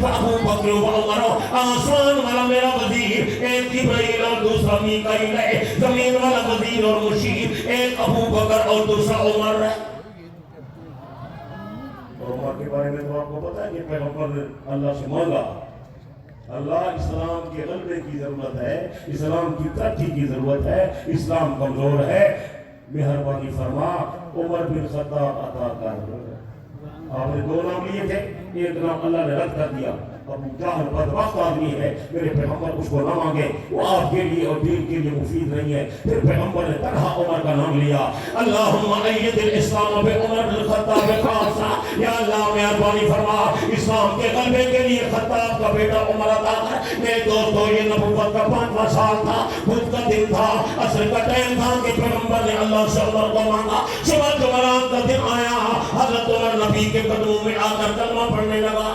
ابو بکر و عمر، آسمان والا میرا وزیر ایک جبرائیل اور دوسرا میکائیل ہے، زمین والا وزیر اور مشیر ایک ابو بکر اور دوسرا عمر ہے۔ اور عمر کے بارے میں تو آپ کو پتہ ہے کہ پیغمبر نے اللہ سے مانگا، اللہ اسلام کے غلبے کی ضرورت ہے، اسلام کی ترقی کی ضرورت ہے، اسلام کمزور ہے، مہربانی فرما عمر بن خطاب عطا کر۔ آپ نے دو نام لیے تھے، ایک نام اللہ نے رد کر دیا، ابو جہل بدبخت آدمی ہے، میرے پیغمبر اس کو نہ مانگے، وہ آپ کے لیے اور دین کے لیے مفید نہیں ہے۔ پھر پیغمبر نے طرح عمر کا نام لیا، اللہم اید الاسلام بعمر بن الخطاب خاصہ، یا اللہ مہربانی فرما اسلام کے غلبے کے لیے خطاب کا بیٹا عمر عطا کر۔ میرے دوستو یہ نبوت کا 5واں سال تھا، بدھ کا دن تھا، عصر کا ٹائم تھا کہ پیغمبر نے اللہ سے عمر کو مانگا۔ صبح جمعرات کا دن آیا، حضرت عمر نبی کے قدموں میں آ کر کلمہ پڑھنے لگا۔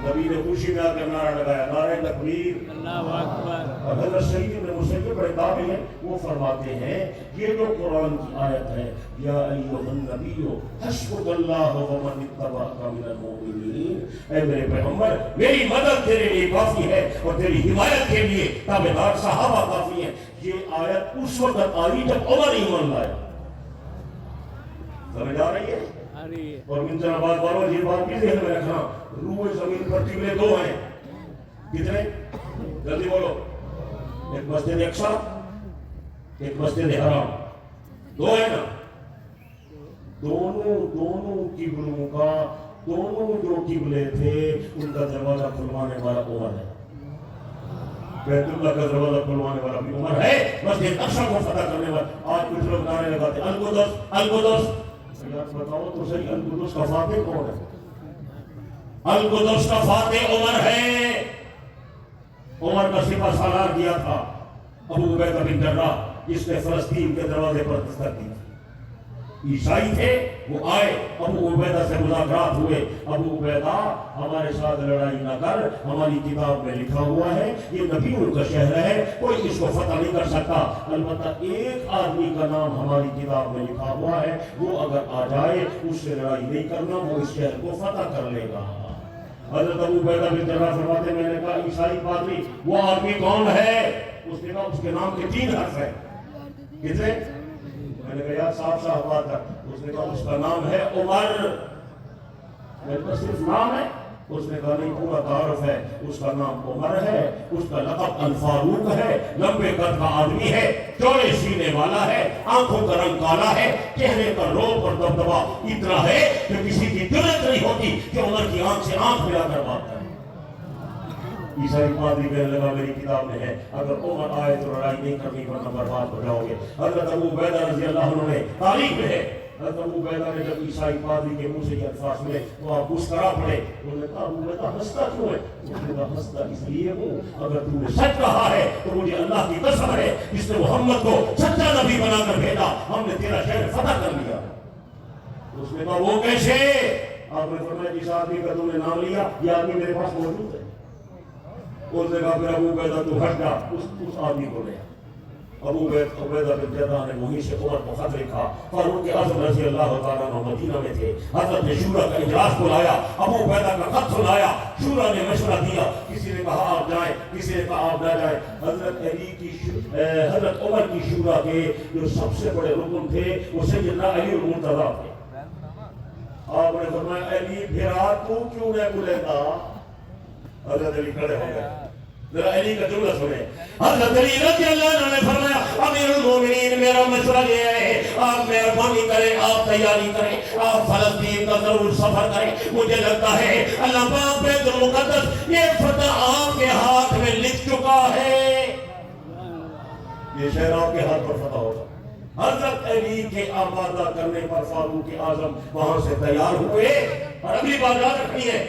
نبی نے خوشی میں آ کر نعرہ لگایا، نعرہ تکبیر، اللہ اکبر۔ اور حضرت سعید بن مسیب بڑے قابل ہیں، وہ فرماتے ہیں یہ جو قرآن کی آیت ہے، یا ایھا النبی حسبک اللہ ومن اتبعک من المؤمنین، اے میرے پیغمبر میری مدد تیرے لیے کافی ہے اور تیری حمایت کے لیے تابعدار صحابہ کافی ہیں۔ یہ آیت اس وقت آئی جب عمر ایمان لایا۔ سمجھ آ رہی ہے؟ اور ان جنابات والوں یہ بات بھی ذہن میں رکھنا، روح زمین پر قبلے دو ہیں، کتنے؟ جلدی بولو، ایک مسجد اقصی، ایک مسجد حرام، دو ہے نا؟ دونوں قبلوں کا، دونوں جو قبلے تھے ان کا دروازہ کھلوانے والا عمر ہے، بیت اللہ کا دروازہ کھلوانے والا بھی عمر ہے، مسجد اقصی کو فتح کرنے والا۔ آج کچھ لوگ نعرے لگاتے القدس القدس، بتاؤ تو صحیح القدس کا فاتح کون ہے؟ القدس کا فاتح عمر ہے۔ عمر کا سپہ سالار کیا تھا ابو عبیدہ بن جراح، جس نے فلسطین کے دروازے پر دستک دی تھی۔ عیسائی تھے، وہ آئے، ابو عبیدہ سے مذاکرات ہوئے، ابو عبیدہ ہمارے ساتھ لڑائی نہ کر، ہماری کتاب میں لکھا ہوا ہے یہ نبیوں کا شہر ہے، کوئی اس کو فتح نہیں کر سکتا، البتہ ایک آدمی کا نام ہماری کتاب میں لکھا ہوا ہے، وہ اگر آ جائے اس سے لڑائی نہیں کرنا، وہ اس شہر کو فتح کر لے گا۔ حضرت ابو عبیدہ بن جراح فرماتے میں نے کہا عیسائی پادری وہ آدمی کون ہے؟ اس نے کہا اس کے نام کے 3 حرف ہیں، کتنے؟ میں نے کہا یار صاحب صاحب بات ہے۔ اس نے کہا اس کا نام ہے عمر۔ میں نے کہا صرف نام ہے؟ اس نے کہا نہیں پورا تعارف ہے، اس کا نام عمر ہے، اس کا لقب الفاروق ہے، لمبے قد کا آدمی ہے، چوڑے سینے والا ہے، آنکھوں کا رنگ کالا ہے، چہرے پر روب اور دبدبا اتنا ہے کہ کسی کی جرأت نہیں ہوتی کہ عمر کی آنکھ سے آنکھ ملا کر بات کرے۔ عیسائی پادری کہنے لگا میری کتاب میں ہے اگر عمر آئے تو لڑائی نہیں کرنی ورنہ برباد ہو جاؤ گے۔ حضرت ابو عبیدہ رضی اللہ عنہ نے تاریخ میں ہے، حضرت ابو عبیدہ نے جب عیسائی پادری کے منہ سے یہ الفاظ ملے تو آپ مسکرا پڑے۔ انہوں نے کہا ابو عبیدہ ہنستا کیوں ہے؟ اس نے کہا ہنستا اس لیے ہوں اگر تم نے سچ کہا ہے تو مجھے اللہ کی قسم ہے جس نے محمد کو سچا نبی بنا کر بھیجا، ہم نے تیرا شہر فتح کر لیا۔ اس نے کہا وہ کیسے؟ آپ نے فرمایا جس آدمی کا تم نے نام لیا یہ آدمی میرے پاس موجود ہے۔ اس نے کہا پھر ابو عبیدہ تو ہٹ جا، اس آدمی کو لیا۔ ابو عبیدہ بن جراح نے وہیں سے عمر کو خط لکھا۔ فاروق اعظم رضی اللہ تعالیٰ عنہ مدینہ میں تھے، حضرت نے شورا کا اجلاس بلایا، ابو عبیدہ کا خط سنایا، شورا نے مشورہ دیا، کسی نے کہا آپ جائیں، کسی نے کہا آپ نہ جائیں۔ حضرت عمر کی شورا کے جو سب سے بڑے رکن تھے وہ سیدنا علی المرتضیٰ تھے۔ آپ نے فرمایا علی پھر تو کیوں نہ بولے گا؟ حضرت علی کھڑے ہو گئے، ذرا علی کا جملہ سنیں۔ حضرت علی رضی اللہ عنہ نے فرمایا امیر المومنین میرا مشورہ یہ ہے آپ مہربانی کریں، آپ تیاری کریں، آپ فلسطین کا ضرور سفر کریں۔ مجھے لگتا ہے اللہ پاک بیت المقدس یہ فتح آپ کے ہاتھ میں لکھ چکا ہے، یہ شہر آپ کے ہاتھ پر فتح ہوگا۔ حضرت علی کے آمادہ کرنے پر فاروق اعظم وہاں سے تیار ہوئے۔ اور اگلی بات یاد رکھنی ہے،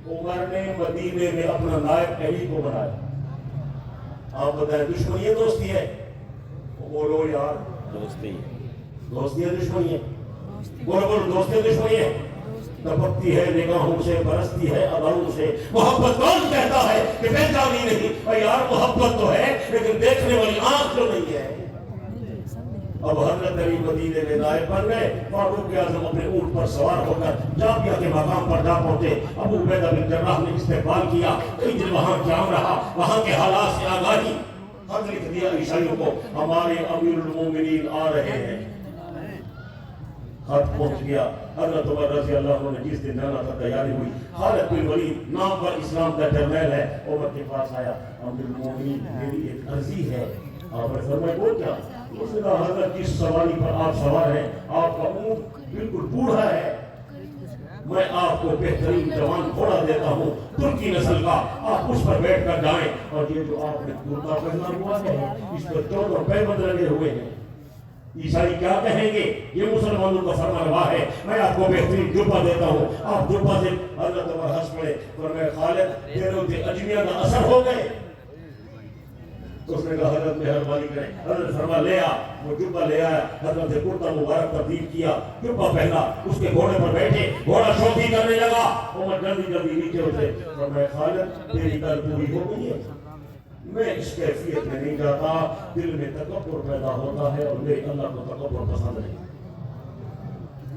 عمر نے مدینے میں اپنا نائب علی کو بنایا۔ آپ بتائیں دشمنی ہے دوستی ہے؟ بولو یار دوستی ہے دشمنی ہے؟ بولو دوستی ہے دشمنی ہے؟ تپکتی ہے نگاہوں سے، برستی ہے اداؤں سے۔ محبت کون کہتا ہے کہ پہچانی نہیں؟ اور یار محبت تو ہے لیکن دیکھنے والی آنکھ تو نہیں ہے۔ अब हजरत अली मदीने में नायब बन गए। फारूक आजम अपने ऊंट पर सवार होकर जाबिया के मकाम पर जा पहुंचे। अबू उबैदा बिन जर्राह ने इस्तेकबाल किया। कई दिन वहां क्या रहा, वहां के हालात से आगाही। खत लिख दिया ईसाइयों को, हमारे अमीरुल मोमिनीन आ रहे हैं। खत पहुंच गया। हजरत उमर रज़ी अल्लाह अन्हु ने जिस दिन जाना था तैयारी हुई। खालिद बिन वलीद नाम पर इस्लाम का जर्नैल है, उमर के पास आया। अमीरुल मोमिनीन मेरी एक अर्जी है। आपने फरमाया वो क्या? उसने कहा हजरत जिस सवारी पर आप सवार हैं आपका ऊंट बिल्कुल बूढ़ा है, मैं आपको बेहतरीन जवान घोड़ा देता हूँ तुर्की नस्ल का, आप उस पर बैठ कर जाएं। और ये जो आपने कुर्ता पहना हुआ है इस पर 14 पैबंद लगे हुए हैं। ईसाई क्या कहेंगे? ये मुसलमानों का फरमानवा है, मैं आपको बेहतरीन जुब्बा देता हूँ, आप जुब्बा से। हजरत उमर हंस पड़े। फरमाया खालिद तेरे अजमिया का असर हो गए। तो उसने कहा हजरत मेहरबानी करें। हजरत फरमा ले आ। वो जुब्बा ले आया। हजरत ने कुर्ता मुबारक तब्दील किया, जुब्बा पहना, उसके घोड़े पर बैठे, घोड़ा शौकी करने लगा। उमर जल्दी जल्दी नीचे उतरे। फरमाया खालिद तेरी गल पूरी हो गई है, मैं इस कैफियत में नहीं जाता, दिल में तकब्बुर पैदा होता है और मेरे अल्लाह को तकब्बुर पसंद नहीं।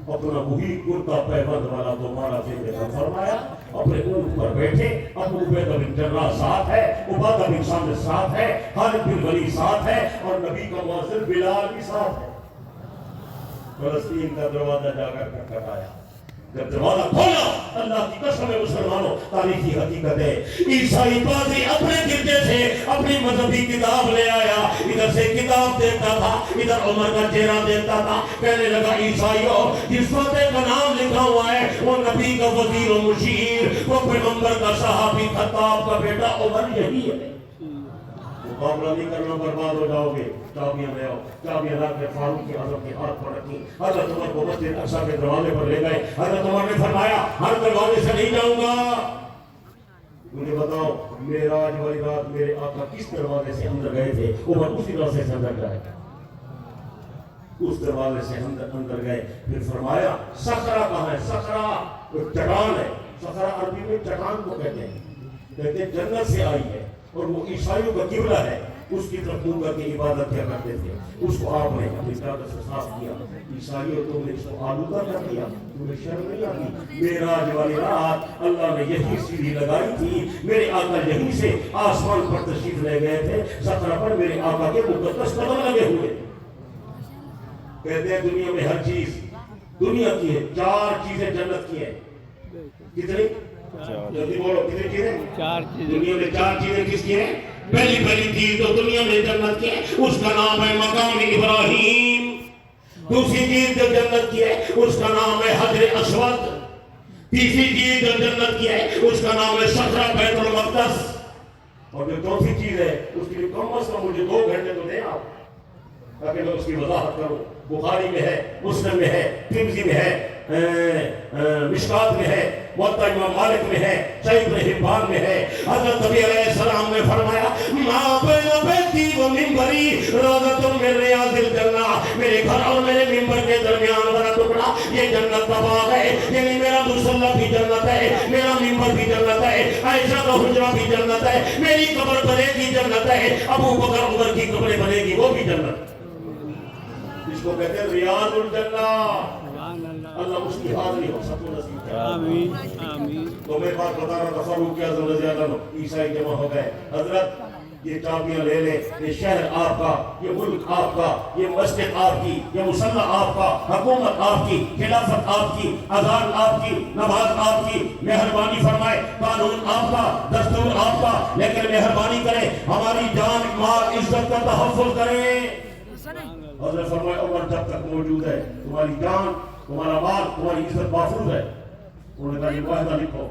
अपना वही कुर्ता पैबंद वाला दोबारा से फरमाया। अपने ऊंट पर बैठे। अबू उबैदा बिन जर्राह साथ है, उबादा बिन सामित साथ है, खालिद बिन वलीद साथ है और नबी का मुअज्जिन बिलाल भी साथ है। फलस्तीन का दरवाजा जाकर खटखटाया। जब दरवाजा खोला, अल्लाह की कसम है मुसलमानों, तारीखी हकीकत है, ईसाई पादरी अपने गिरजे से अपनी मजहबी किताब ले आया। इधर से किताब देखता था, इधर उमर का चेहरा देखता था। कहने लगा ईसाइयों, जिस फतेह का नाम लिखा हुआ है वो नबी का वजीर और मुशीर, वो पैगंबर का सहाबी, खत्ताब का बेटा उमर यही है। मुकाबला नहीं करना, बर्बाद हो जाओगे। चाबियां ले आओ। चाबियां लाकर फारूक के आजम के हाथ पर रखी। हजरत उमर को मस्जिद अक्सा के दरवाजे पर ले गए। हजरत उमर ने फरमाया हर दरवाजे से नहीं जाऊंगा। मुझे बताओ मेराज वाली रात मेरे आका किस दरवाजे से अंदर गए थे? उमर उसी दरवाजे से अंदर गए, उस दरवाजे से अंदर गए। फिर फरमाया सखरा कहाँ है? सखरा चट्टान है। सखरा अरबी में चट्टान को कहते हैं जन्नत से आई है और वो ईसाइयों का किबला है। उसकी तरफ मुंह करके इबादत क्या करते थे, उसको आपने अपनी चादर से साफ किया। ईसाइयों तुमने इसको आलूदा कर दिया, तुम्हें शर्म नहीं आती? मेराज वाली रात अल्लाह ने यही सीढ़ी लगाई थी, मेरे आका यहीं से आसमान पर तशरीफ ले गए थे। सखरा पर मेरे आका के मुकद्दस कदम लगे हुए। कहते हैं दुनिया में हर चीज दुनिया की है, 4 चीजें जन्नत की है। कितनी? जल्दी बोलो, कितनी चीजें? 4 चीजें। दुनिया में 4 चीजें किसकी है? पहली चीज तो दुनिया में जन्नत की है, उसका नाम है मकाम इब्राहिम। दूसरी चीज जो जन्नत की है उसका नाम है हजर अस्वद। तीसरी चीज जो जन्नत की है उसका नाम है सखरा बैतुल मक़दस। और जो चौथी चीज है उसके लिए कम से कम मुझे 2 घंटे तो दें आप, ताकि मैं उसकी वजाहत करूं। बुखारी में है, मुस्लिम में है, तिरमिज़ी में है, मिशकात में है, मुवत्ता इमाम मालिक में है, सहीह इब्न हिब्बान में है। हज़रत नबी अलैहिस्सलाम ने फरमाया मा बैना बैती व मिंबरी रौज़तुम मिन रियाज़िल जन्नह, मेरे घर और मेरे मिंबर के दरमियान वाला टुकड़ा ये जन्नत का बाग है। यानी मेरा मुसल्ला भी जन्नत है, मेरा मिंबर भी जन्नत है, आयशा का हुजरा भी जन्नत है, मेरी कब्र बनेगी जन्नत है, अबू बकर उमर की कब्र बनेगी वो भी जन्नत। इसको कहते हैं रियाज़ुल जन्नह। अल्लाह उसकी हाज़िरी हो सबको नसीब करे, आमीन आमीन। तो मैं बात बता रहा था, फारूक आज़म रज़ी अल्लाह अन्हु ईसाई जमा हो गए। हजरत ये चाबियां ले ले, ये शहर आपका, ये मुल्क आपका, ये मस्जिद आपकी, ये मुसल्ला आपका, हुकूमत आपकी, खिलाफत आपकी, अज़ान आपकी, नमाज आपकी। मेहरबानी फरमाए, कानून आपका, दस्तूर आपका, लेकिन मेहरबानी करें हमारी जान माल इज्जत का तहफ़्फ़ुज़ करें। हज़रत फरमाया उमर जब तक मौजूद है तुम्हारी जान, तुम्हारा माल, तुम्हारी इज्जत महफूज है। उन्होंने कहा ये वाहिदा लिखो।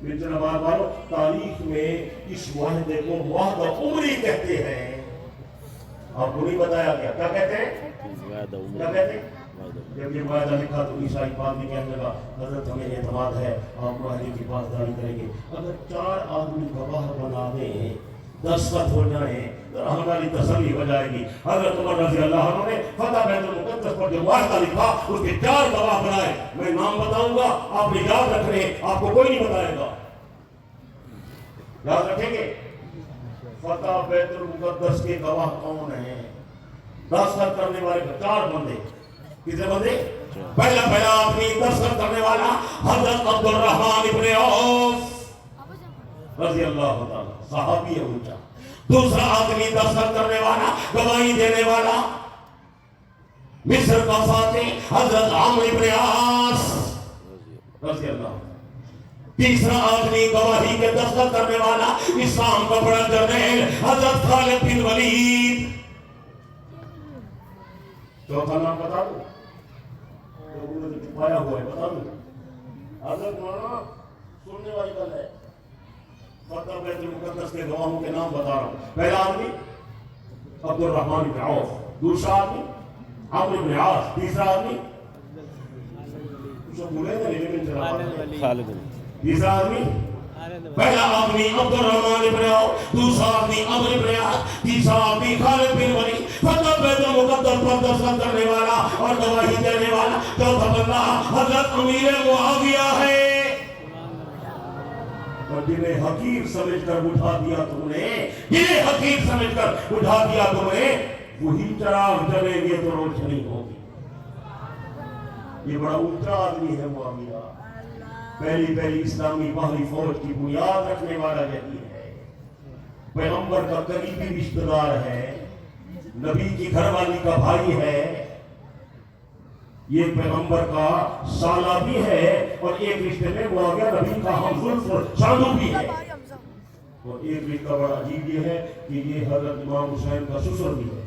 मेरे जनाब वालों, तारीख में इस वाहिदे को वाहिदा उम्री कहते हैं। आपको नहीं बताया गया क्या कहते हैं? क्या कहते हैं? जब ये वाहिदा लिखा तो ईसाई पादरी कहने लगा हजरत हमें एतमाद है, आप वाहिदे की पासदारी करेंगे। अगर 4 आदमी गवाह बना दें, दस्तखत हो जाए तो हमारी तसल्ली हो जाएगी। हज़रत उमर रज़ी अल्लाह अन्हु ने फतह बैतुल मुक़द्दस पर जो वाहिदा लिखा उसके 4 गवाह बनाए। मैं नाम बताऊंगा, आपने याद रखने, आपको कोई नहीं बताएगा। याद रखेंगे? फतह बैतुल मुक़द्दस के गवाह कौन हैं? दस्तखत करने वाले 4 बंदे, कितने बंदे? पहला आदमी दस्तखत करने वाला हजरत अब्दुल रहमान इब्ने औफ रज़ी अल्लाह ताला, सहाबी है ऊंचा। दूसरा आदमी दस्तखत करने वाला, गवाही देने वाला, मिस्र का फातिह हजरत अम्र इब्ने आस रज़ी अल्लाह। तीसरा आदमी गवाही के दस्तखत करने वाला, इस्लाम का बड़ा जर्नैल हजरत खालिद बिन वलीद। चौथा नाम बता दो, लोगों ने छुपाया हुआ है, बता दो। हजरत मौलाना सुनने वाली गल है, फतह बैतुल मुक़द्दस के गवाहों के नाम बता रहा हूँ। पहला आदमी अब्दुल रहमान इब्न औफ, दूसरा आदमी अम्र इब्न आस, तीसरा आदमी कुछ भूले ना, लेकिन चला खालिद। तीसरा आदमी, पहला आदमी अब्दुल रहमान इब्न औफ, दूसरा आदमी अम्र इब्न आस, तीसरा आदमी खालिद बिन वलीद। फतह बैतुल मुक़द्दस पर दस्तखत करने वाला और गवाही देने वाला चौथा बंदा हजरत अमीर मुआविया है। और जिन्हें हकीर समझकर उठा दिया तुमने, जिन्हें हकीर समझकर उठा दिया तुमने, वही चराग जलेंगे तो रोशनी होगी। ये बड़ा ऊंचा आदमी है मुआविया, पहली इस्लामी बाहरी फौज की बुनियाद रखने वाला यही है, पैगंबर का करीबी रिश्तेदार है, नबी की घरवाली का भाई है, ये पैगंबर का साला भी है और एक रिश्ते में मुआविया नबी का हमजुल्फ साधु भी है। और एक रिश्ता बड़ा अजीब ये है कि ये हजरत इमाम हुसैन का ससुर भी है।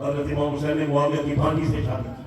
हजरत इमाम हुसैन ने मुआविया की भांजी से शादी की।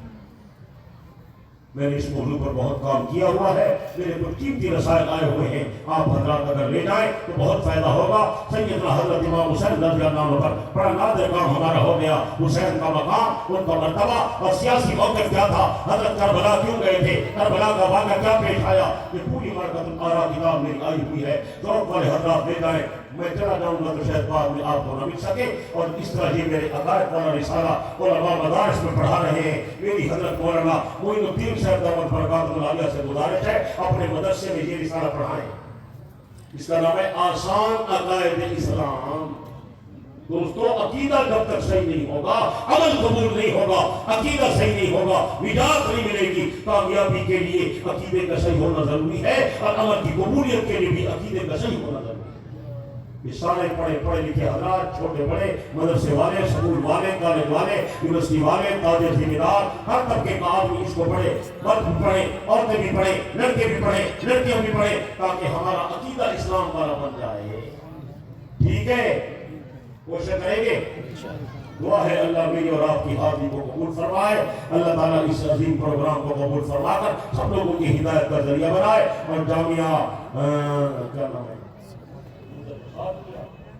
मैंने इस मौजू पर बहुत काम किया हुआ है, मेरे कुछ कीमती रसायल आए हुए हैं, आप हजरात अगर ले जाएं तो बहुत फायदा होगा। सैयदना हजरत इमाम हुसैन रज़ियल्लाहु अन्हु पर बड़ा नादिर काम हमारा हो गया। हुसैन का मकाम, उनका मर्तबा और सियासी मौक़िफ़ क्या था, हजरत करबला क्यों गए थे, करबला का वाक़या क्या पेश आया, ये पूरी मरकज़ुल आरा किताब मेरी आई हुई है। शौक़ वाले हजरात ले जाएं, मैं चला जाऊंगा तो शायद बाद में आपको न मिल सके। और इस तरह ये मेरे अकायद वाला रिसाला उलमा मदारिस में पढ़ा रहे हैं। मेरी हजरत मौलाना मोइनुद्दीन साहब दामत बरकातुहु आलिया से गुजारिश है, अपने मदरसे में ये रिसाला पढ़ाएं। इसका नाम है आसान अकायद इस्लाम। दोस्तों, अकीदा जब तक सही नहीं होगा, अमल कबूल नहीं होगा, अकीदा सही नहीं होगा, निजात नहीं मिलेगी। कामयाबी के लिए अकीदे का सही होना जरूरी है और अमल की कबूलियत के लिए भी अकीदे का सही होना जरूरी है। ये सारे पढ़े लिखे हजरात, छोटे बड़े, मदरसे वाले, स्कूल वाले, कॉलेज वाले, यूनिवर्सिटी वाले, ताजे जिम्मेदार, हर तबके का आदमी इसको पढ़े, मर्द भी पढ़े, औरतें भी पढ़े, लड़के भी पढ़े, लड़कियां भी पढ़े, ताकि हमारा अकीदा इस्लाम वाला बन जाए। ठीक है, कोशिश करेंगे। दुआ है अल्लाह मेरी और आपकी हाजिरी को कबूल फरमाए। अल्लाह ताला इस अजीम प्रोग्राम को कबूल फरमाकर सब लोगों की हिदायत का जरिया बनाए। और जामिया क्या नाम है,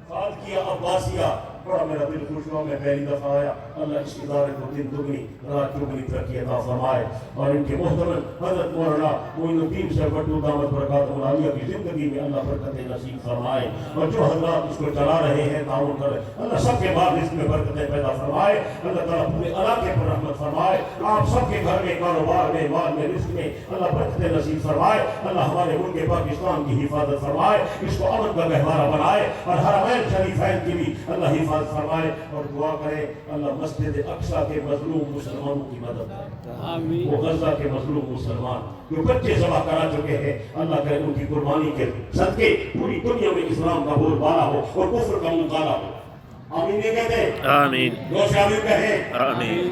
सादकिया अब्बासिया, बड़ा मेरा दिल खुश हुआ, मैं पहली दफा आया। अल्लाह इस इदारे को दिन दुगनी रात चौगुनी तरक्की अता फरमाए। और इनके मोहतरम हजरत मौलाना मोइनुद्दीन साहब भट्टू दामत बरकातुहु आलिया की जिंदगी में अल्लाह बरकतें नसीब फरमाए। और जो हजरात इसको चला रहे हैं, ताउन कर अल्लाह सबके बाद इसमें बरकतें पैदा फरमाए। अल्लाह ताला पूरे इलाके पर रहमत फरमाए। आप सबके घर में, कारोबार में, माल में, रिज़्क़ में अल्लाह बरकतें नसीब फरमाए। अल्लाह हमारे मुल्क पाकिस्तान की हिफाजत फरमाए, इसको अमन का गहवारा बनाए और हरमैन शरीफैन की भी अल्लाह हिफाजत फरमाए। और दुआ करें अल्लाह मस्जिद अक्सा के मजलूम मुसलमानों की मदद करे। वो गज़ा के मजलूम मुसलमान जो बच्चे ज़बह करा चुके हैं, अल्लाह करे उनकी कुर्बानी के सदके पूरी दुनिया में इस्लाम का बोलबाला हो और कुफ्र का मुकाला हो। आमीन कहते हैं। आमीन। दो से आमीन कहें। आमीन।